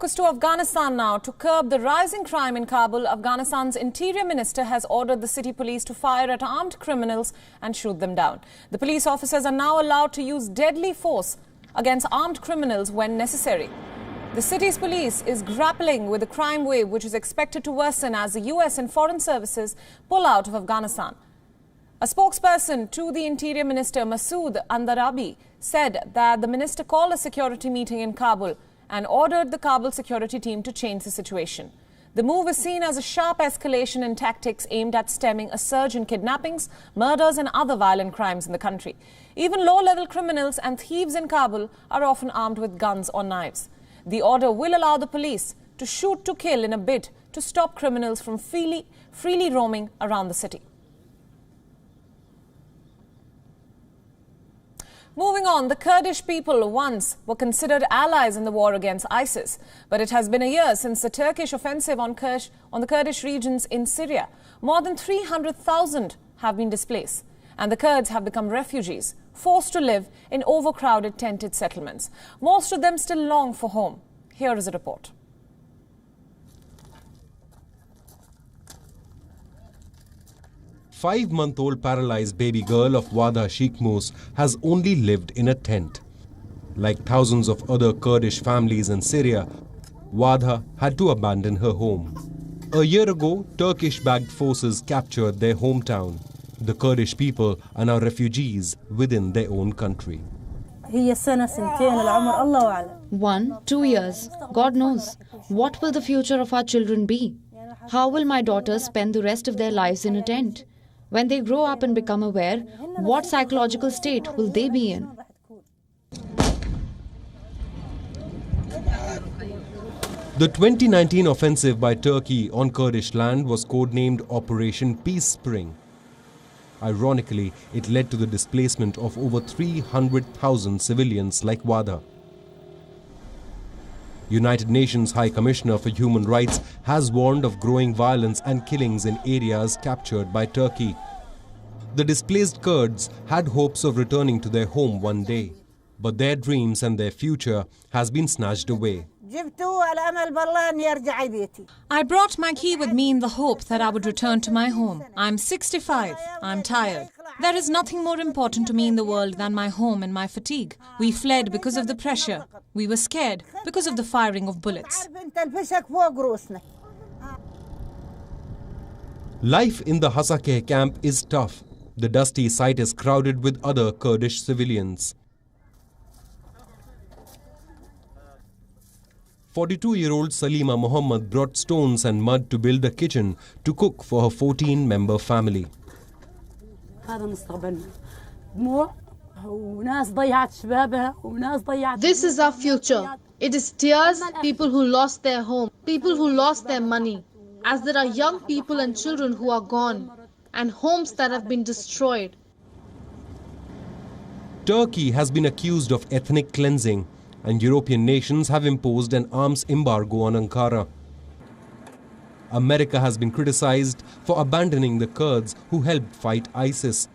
focus to Afghanistan now. To curb the rising crime in Kabul, Afghanistan's interior minister has ordered the city police to fire at armed criminals and shoot them down. The police officers are now allowed to use deadly force against armed criminals when necessary. The city's police is grappling with the crime wave, which is expected to worsen as the US and foreign services pull out of Afghanistan. A spokesperson to the Interior Minister, Masood Andarabi, said that the minister called a security meeting in Kabul and ordered the Kabul security team to change the situation. The move is seen as a sharp escalation in tactics aimed at stemming a surge in kidnappings, murders and other violent crimes in the country. Even low-level criminals and thieves in Kabul are often armed with guns or knives. The order will allow the police to shoot to kill in a bid to stop criminals from freely roaming around the city. Moving on, the Kurdish people once were considered allies in the war against ISIS. But it has been a year since the Turkish offensive on the Kurdish regions in Syria. More than 300,000 have been displaced, and the Kurds have become refugees, forced to live in overcrowded tented settlements. Most of them still long for home. Here is a report. Five-month-old paralyzed baby girl of Wada Shikmus has only lived in a tent. Like thousands of other Kurdish families in Syria, Wada had to abandon her home. A year ago, Turkish-backed forces captured their hometown. The Kurdish people are now refugees within their own country. 1, 2 years, God knows. What will the future of our children be? How will my daughters spend the rest of their lives in a tent? When they grow up and become aware, what psychological state will they be in? The 2019 offensive by Turkey on Kurdish land was codenamed Operation Peace Spring. Ironically, it led to the displacement of over 300,000 civilians like Wada. United Nations High Commissioner for Human Rights has warned of growing violence and killings in areas captured by Turkey. The displaced Kurds had hopes of returning to their home one day, but their dreams and their future has been snatched away. I brought my key with me in the hope that I would return to my home. I'm 65. I'm tired. There is nothing more important to me in the world than my home and my fatigue. We fled because of the pressure. We were scared because of the firing of bullets. Life in the Hasakeh camp is tough. The dusty site is crowded with other Kurdish civilians. 42-year-old Salima Mohammed brought stones and mud to build a kitchen to cook for her 14-member family. This is our future. It is tears, people who lost their home, people who lost their money, as there are young people and children who are gone, and homes that have been destroyed. Turkey has been accused of ethnic cleansing, and European nations have imposed an arms embargo on Ankara. America has been criticized for abandoning the Kurds who helped fight ISIS.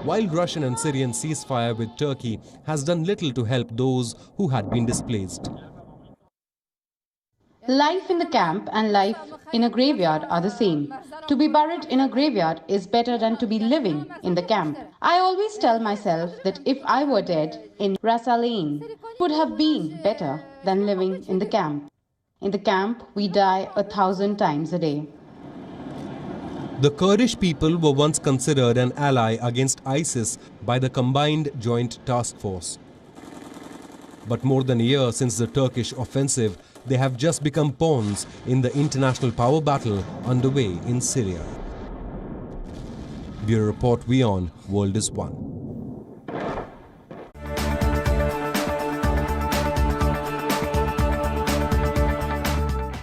While Russian and Syrian ceasefire with Turkey has done little to help those who had been displaced. Life in the camp and life in a graveyard are the same. To be buried in a graveyard is better than to be living in the camp. I always tell myself that if I were dead in Ras Al Ain, it would have been better than living in the camp. In the camp, we die 1,000 times a day. The Kurdish people were once considered an ally against ISIS by the Combined Joint Task Force. But more than a year since the Turkish offensive, they have just become pawns in the international power battle underway in Syria. Bureau Report, WION, World is One.